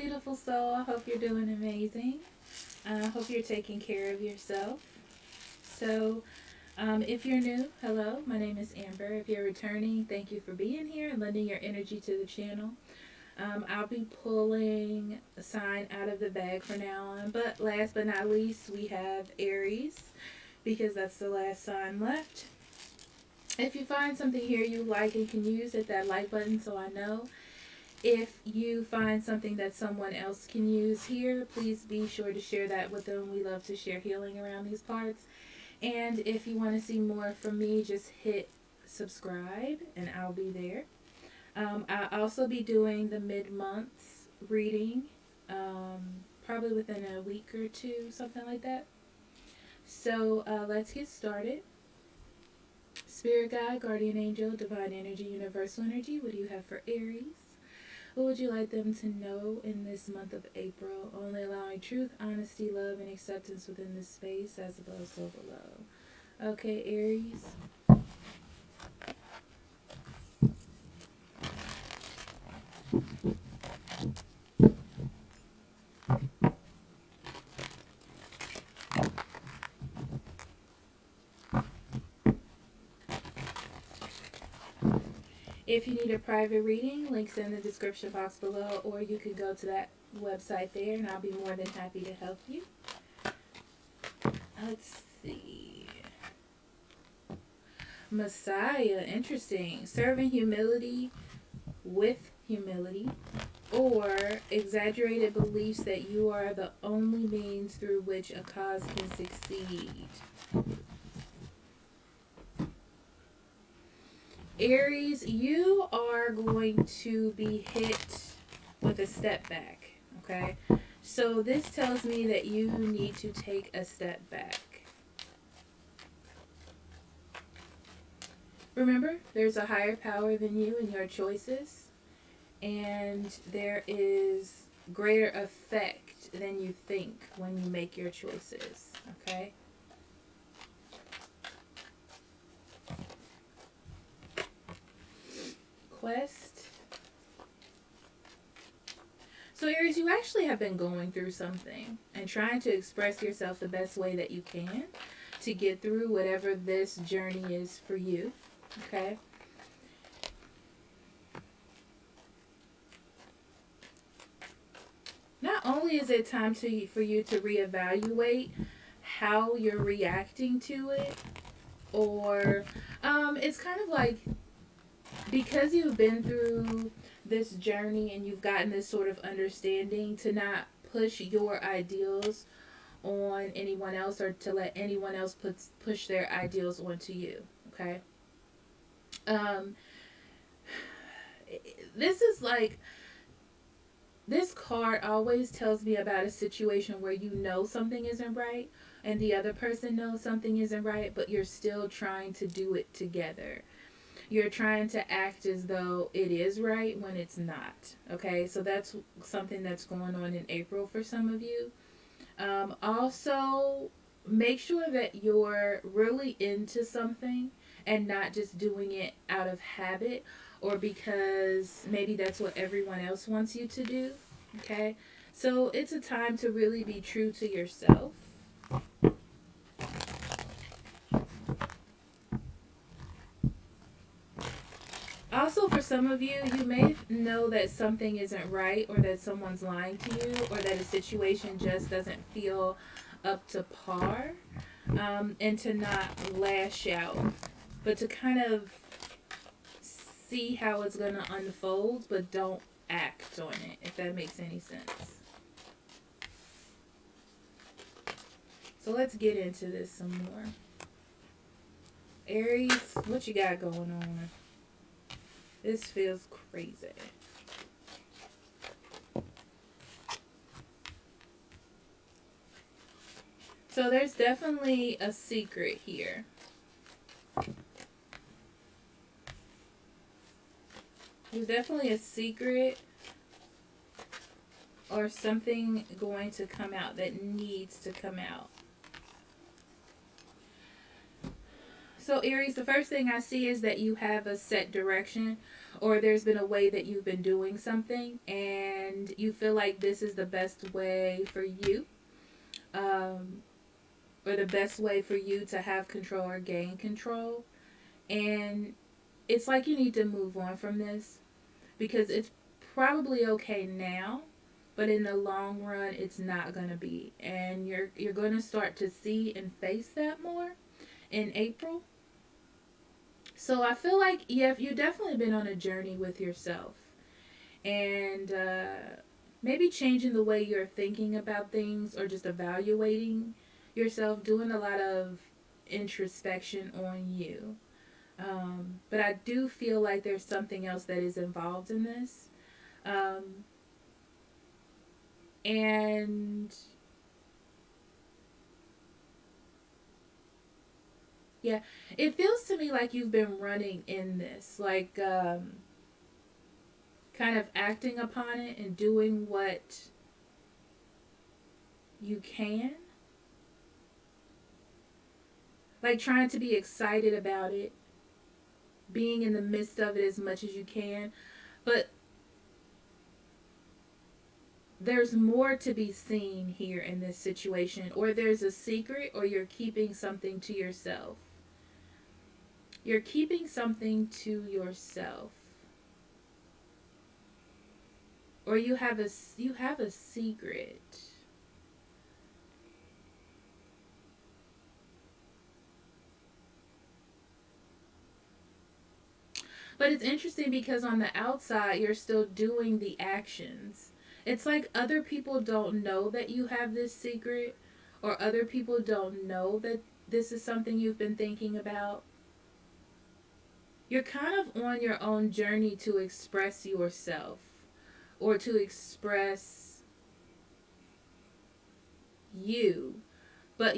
beautiful soul. I hope you're doing amazing. I hope you're taking care of yourself. So, if you're new, hello, my name is Amber. If you're returning, thank you for being here and lending your energy to the channel. I'll be pulling a sign out of the bag for now on. But last but not least, we have Aries because that's the last sign left. If you find something here you like and can use, hit that like button so I know. If you find something that someone else can use here, please be sure to share that with them. We love to share healing around these parts. And if you want to see more from me, just hit subscribe and I'll be there. I'll also be doing the mid-month reading, probably within a week or two, something like that. So let's get started. Spirit guide, guardian angel, divine energy, universal energy, what do you have for Aries? What would you like them to know in this month of April? Only allowing truth, honesty, love, and acceptance within this space, as above, so below. Okay, Aries. If you need a private reading, links in the description box below, or you can go to that website there and I'll be more than happy to help you. Let's see. Messiah, interesting. Serving humility with humility, or exaggerated beliefs that you are the only means through which a cause can succeed. Aries, you are going to be hit with a step back, okay? So this tells me that you need to take a step back. Remember, there's a higher power than you and your choices, and there is greater effect than you think when you make your choices, okay? Quest. So Aries, you actually have been going through something and trying to express yourself the best way that you can to get through whatever this journey is for you, okay? Not only is it time for you to reevaluate how you're reacting to it, or it's kind of like, because you've been through this journey and you've gotten this sort of understanding, to not push your ideals on anyone else or to let anyone else push their ideals onto you, okay? This is like, this card always tells me about a situation where you know something isn't right and the other person knows something isn't right, but you're still trying to do it together. You're trying to act as though it is right when it's not. Okay, so that's something that's going on in April for some of you. Also, make sure that you're really into something and not just doing it out of habit or because maybe that's what everyone else wants you to do. Okay, so it's a time to really be true to yourself. Also, for some of you, you may know that something isn't right or that someone's lying to you or that a situation just doesn't feel up to par, and to not lash out, but to kind of see how it's going to unfold, but don't act on it, if that makes any sense. So let's get into this some more. Aries, what you got going on? This feels crazy. So there's definitely a secret here. There's definitely a secret or something going to come out that needs to come out. So Aries, the first thing I see is that you have a set direction or there's been a way that you've been doing something and you feel like this is the best way for you, um, or the best way for you to have control or gain control. And it's like you need to move on from this because it's probably okay now, but in the long run it's not going to be. And you're going to start to see and face that more in April. So I feel like you've definitely been on a journey with yourself, and maybe changing the way you're thinking about things or just evaluating yourself, doing a lot of introspection on you. But I do feel like there's something else that is involved in this. Um, and yeah, it feels to me like you've been running in this, like kind of acting upon it and doing what you can, like trying to be excited about it, being in the midst of it as much as you can. But there's more to be seen here in this situation, or there's a secret, or you're keeping something to yourself. You're keeping something to yourself, or you have a secret. But it's interesting because on the outside, you're still doing the actions. It's like other people don't know that you have this secret, or other people don't know that this is something you've been thinking about. You're kind of on your own journey to express yourself, or to express you, but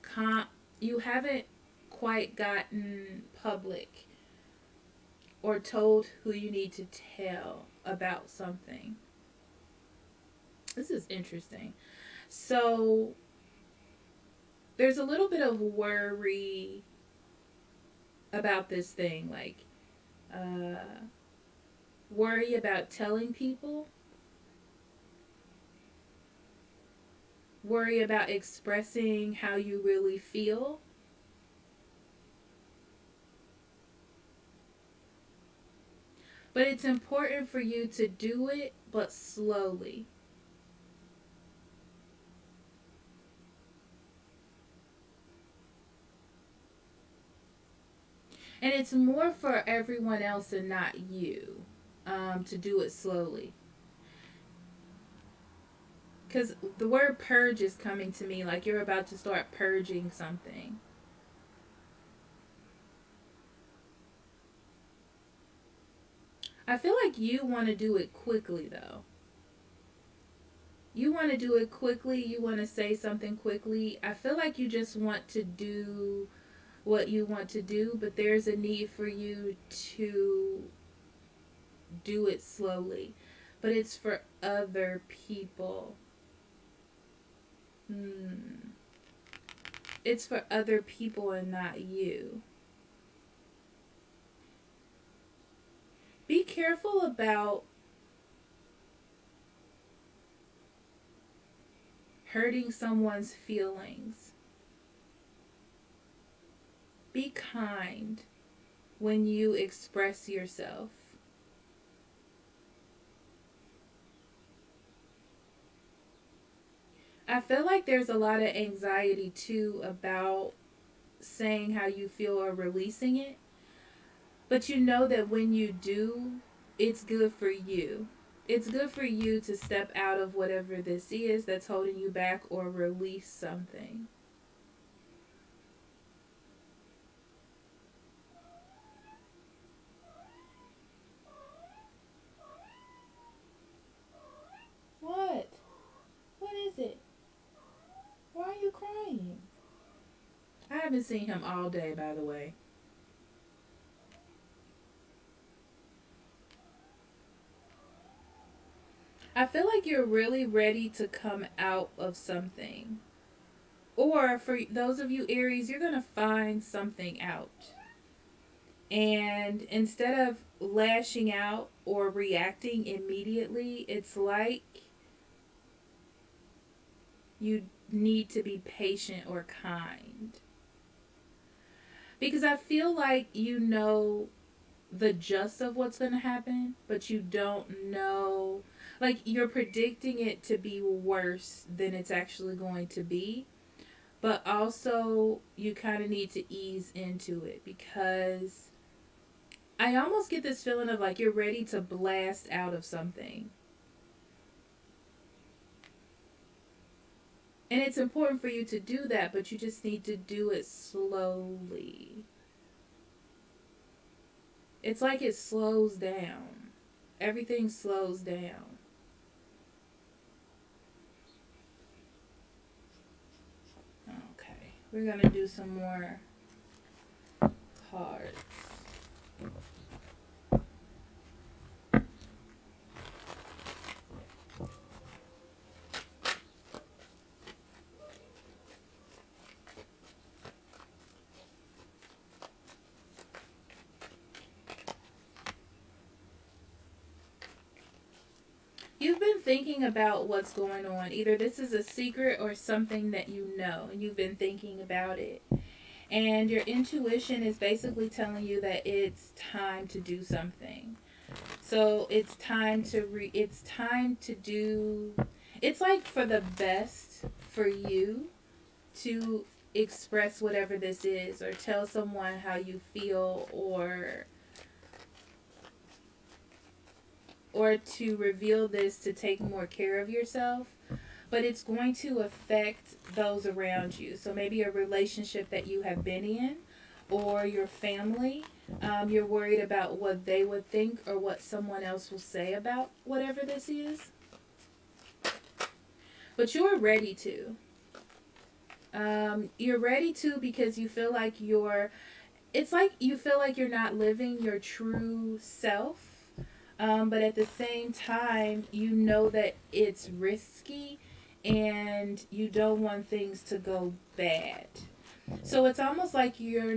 con- you haven't quite gotten public or told who you need to tell about something. This is interesting. So there's a little bit of worry about this thing, like uh, worry about telling people, worry about expressing how you really feel. But it's important for you to do it, but slowly. And it's more for everyone else and not you, to do it slowly. Because the word purge is coming to me like you're about to start purging something. I feel like you want to do it quickly, though. You want to do it quickly. You want to say something quickly. I feel like you just want to do what you want to do, but there's a need for you to do it slowly. But it's for other people. Hmm. It's for other people and not you. Be careful about hurting someone's feelings. Be kind when you express yourself. I feel like there's a lot of anxiety too about saying how you feel or releasing it. But you know that when you do, it's good for you. It's good for you to step out of whatever this is that's holding you back or release something. What? What is it? Why are you crying? I haven't seen him all day, by the way. I feel like you're really ready to come out of something. Or for those of you Aries, you're going to find something out. And instead of lashing out or reacting immediately. It's like you need to be patient or kind. Because I feel like you know the gist of what's going to happen, but you don't know. Like, you're predicting it to be worse than it's actually going to be. But also, you kind of need to ease into it because I almost get this feeling of like you're ready to blast out of something. And it's important for you to do that, but you just need to do it slowly. It's like it slows down. Everything slows down. Okay, we're going to do some more cards. You've been thinking about what's going on. Either this is a secret or something that you know, and you've been thinking about it. And your intuition is basically telling you that it's time to do something. So it's time to do, it's like for the best for you to express whatever this is or tell someone how you feel or to reveal this to take more care of yourself, but it's going to affect those around you. So maybe a relationship that you have been in or your family. You're worried about what they would think or what someone else will say about whatever this is. But you're ready to. You're ready to because you feel like it's like you feel like you're not living your true self. But at the same time, you know that it's risky and you don't want things to go bad. So it's almost like you're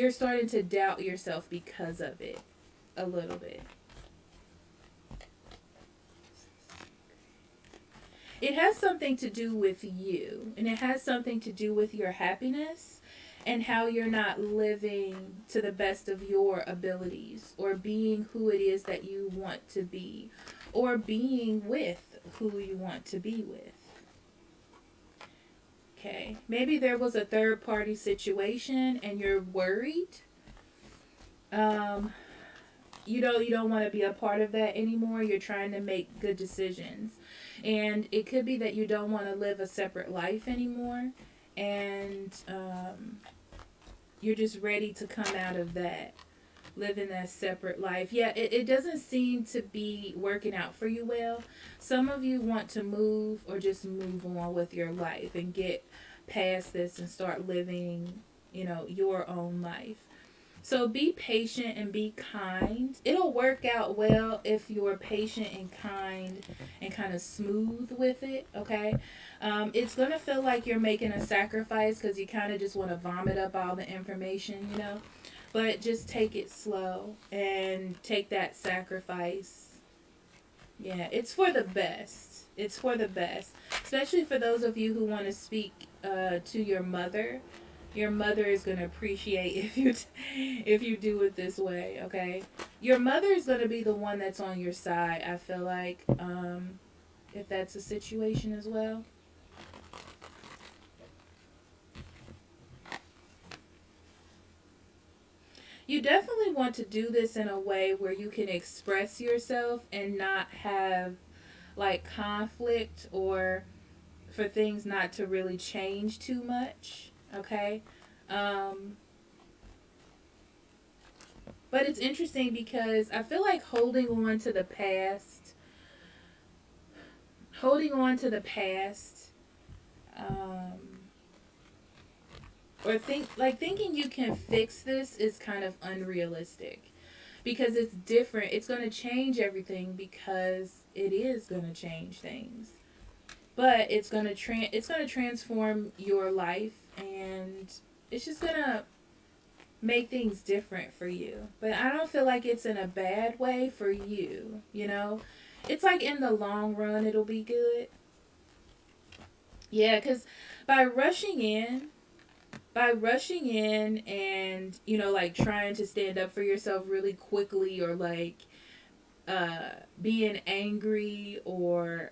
starting to doubt yourself because of it a little bit. It has something to do with you, and it has something to do with your happiness and how you're not living to the best of your abilities or being who it is that you want to be or being with who you want to be with. Okay, maybe there was a third party situation and you're worried. Um, you don't want to be a part of that anymore. You're trying to make good decisions. And it could be that you don't want to live a separate life anymore. And you're just ready to come out of that, living that separate life. Yeah, it doesn't seem to be working out for you well. Some of you want to move or just move on with your life and get past this and start living, your own life. So be patient and be kind. It'll work out well if you're patient and kind and kind of smooth with it, okay? It's going to feel like you're making a sacrifice because you kind of just want to vomit up all the information. But just take it slow and take that sacrifice. Yeah, it's for the best. It's for the best. Especially for those of you who want to speak to your mother. Your mother is going to appreciate if you do it this way, okay? Your mother is going to be the one that's on your side, I feel like, if that's a situation as well. You definitely want to do this in a way where you can express yourself and not have like conflict or for things not to really change too much, okay? Um, but it's interesting because I feel like holding on to the past, um, or thinking you can fix this is kind of unrealistic because it's different. It's going to change everything because it is going to change things. But it's going to transform your life and it's just going to make things different for you. But I don't feel like it's in a bad way for you, you know? It's like in the long run, it'll be good. Yeah, because by rushing in, by rushing in and, you know, like trying to stand up for yourself really quickly or like being angry or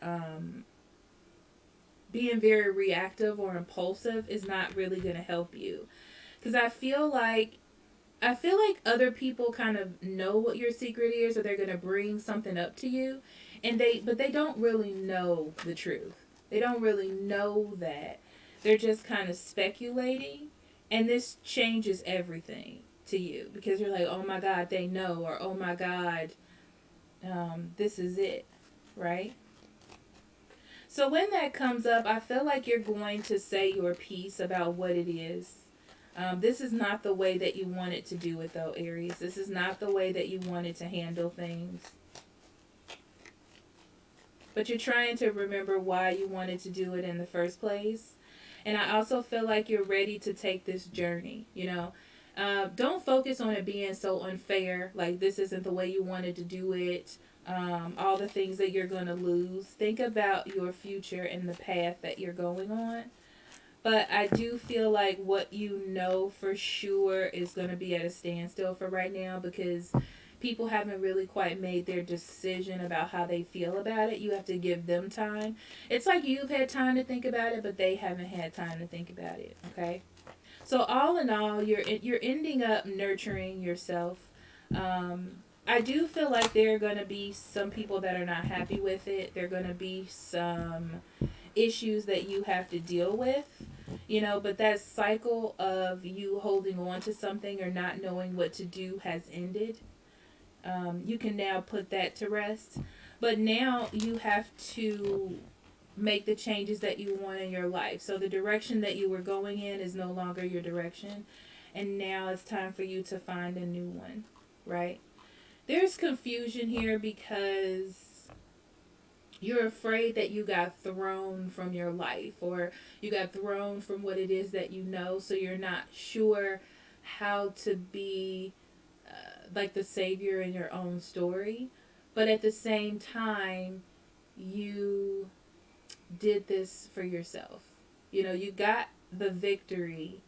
being very reactive or impulsive is not really going to help you. Because I feel like other people kind of know what your secret is, or they're gonna bring something up to you, and they don't really know the truth. They don't really know that. They're just kind of speculating, and this changes everything to you because you're like, oh my God, they know, or oh my God, this is it, right? So when that comes up, I feel like you're going to say your piece about what it is. This is not the way that you wanted to do it, though, Aries. This is not the way that you wanted to handle things. But you're trying to remember why you wanted to do it in the first place. And I also feel like you're ready to take this journey, you know. Don't focus on it being so unfair, like this isn't the way you wanted to do it, all the things that you're going to lose. Think about your future and the path that you're going on. But I do feel like what you know for sure is going to be at a standstill for right now because people haven't really quite made their decision about how they feel about it. You have to give them time. It's like you've had time to think about it, but they haven't had time to think about it, okay? So all in all, you're ending up nurturing yourself. I do feel like there are going to be some people that are not happy with it. There are going to be some issues that you have to deal with, you know, but that cycle of you holding on to something or not knowing what to do has ended. You can now put that to rest, but now you have to make the changes that you want in your life. So the direction that you were going in is no longer your direction, and now it's time for you to find a new one, right? There's confusion here because you're afraid that you got thrown from your life or you got thrown from what it is that you know, so you're not sure how to be like the savior in your own story. But at the same time, you did this for yourself. You know, you got the victory,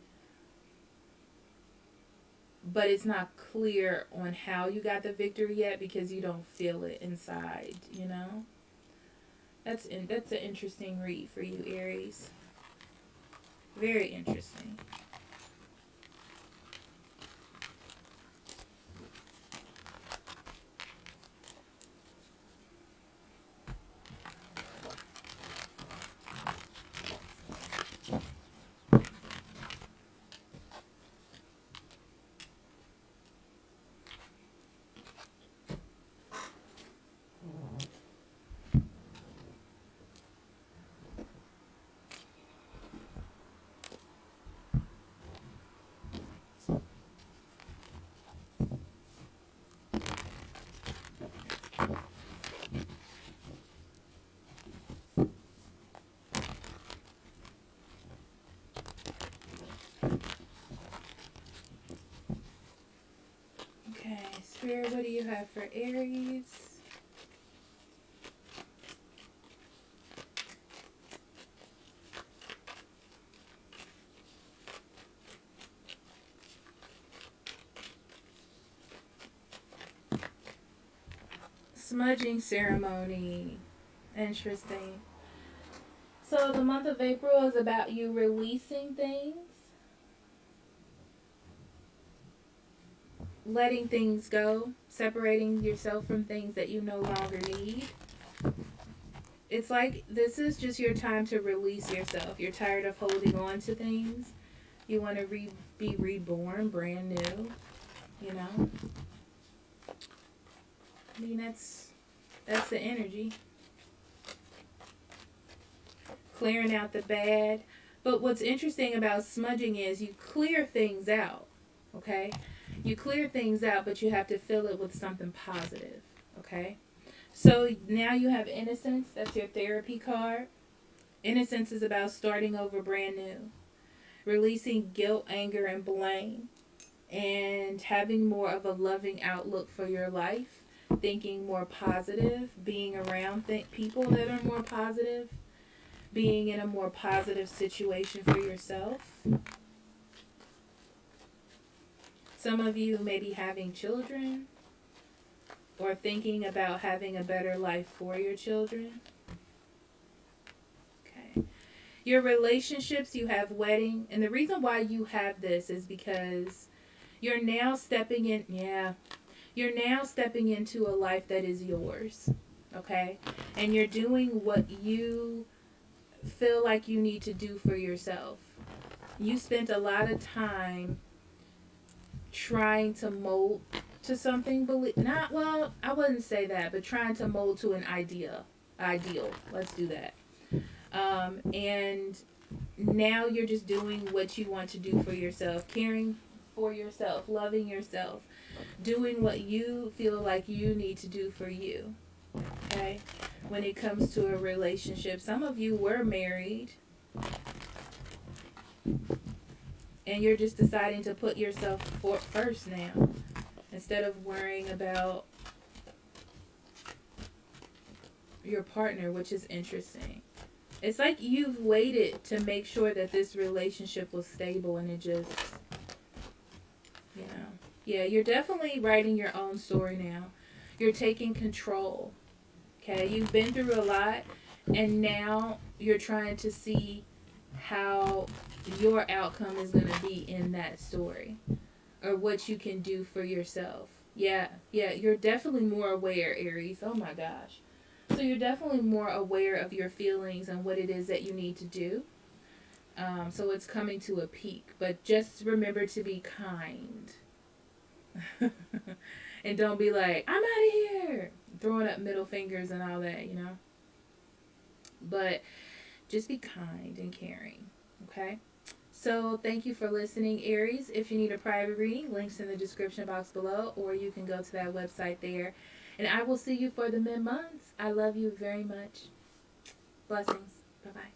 but it's not clear on how you got the victory yet because you don't feel it inside, you know? That's an interesting read for you, Aries. Very interesting. Okay, Spirit, what do you have for Aries? Smudging ceremony. Interesting. So the month of April is about you releasing things, letting things go, separating yourself from things that you no longer need. It's like this is just your time to release yourself. You're tired of holding on to things. You want to be reborn, brand new. You know. I mean that's the energy. Clearing out the bad. But what's interesting about smudging is you clear things out. Okay, you clear things out, but you have to fill it with something positive. Okay. So now you have innocence. That's your therapy card. Innocence is about starting over brand new, releasing guilt, anger, and blame. and having more of a loving outlook for your life, thinking more positive, being around people that are more positive, being in a more positive situation for yourself. Some of you may be having children or thinking about having a better life for your children. Okay. Your relationships, you have wedding. And the reason why you have this is because you're now stepping in, you're now stepping into a life that is yours. Okay? And you're doing what you feel like you need to do for yourself. You spent a lot of time trying to mold to something, not, well, I wouldn't say that, but trying to mold to an ideal. Let's do that. And now you're just doing what you want to do for yourself, caring for yourself, loving yourself, doing what you feel like you need to do for you. Okay? When it comes to a relationship, some of you were married and you're just deciding to put yourself first now instead of worrying about your partner, which is interesting. It's like you've waited to make sure that this relationship was stable, and it just, yeah, you're definitely writing your own story now. You're taking control. Okay, you've been through a lot, and now you're trying to see how your outcome is going to be in that story, or what you can do for yourself. Yeah, you're definitely more aware, Aries. Oh my gosh. So you're definitely more aware of your feelings and what it is that you need to do. So it's coming to a peak. But just remember to be kind. And don't be like, I'm out of here. Throwing up middle fingers and all that, But just be kind and caring. Okay? So thank you for listening, Aries. If you need a private reading, links in the description box below, or you can go to that website there. And I will see you for the mid-months. I love you very much. Blessings. Bye-bye.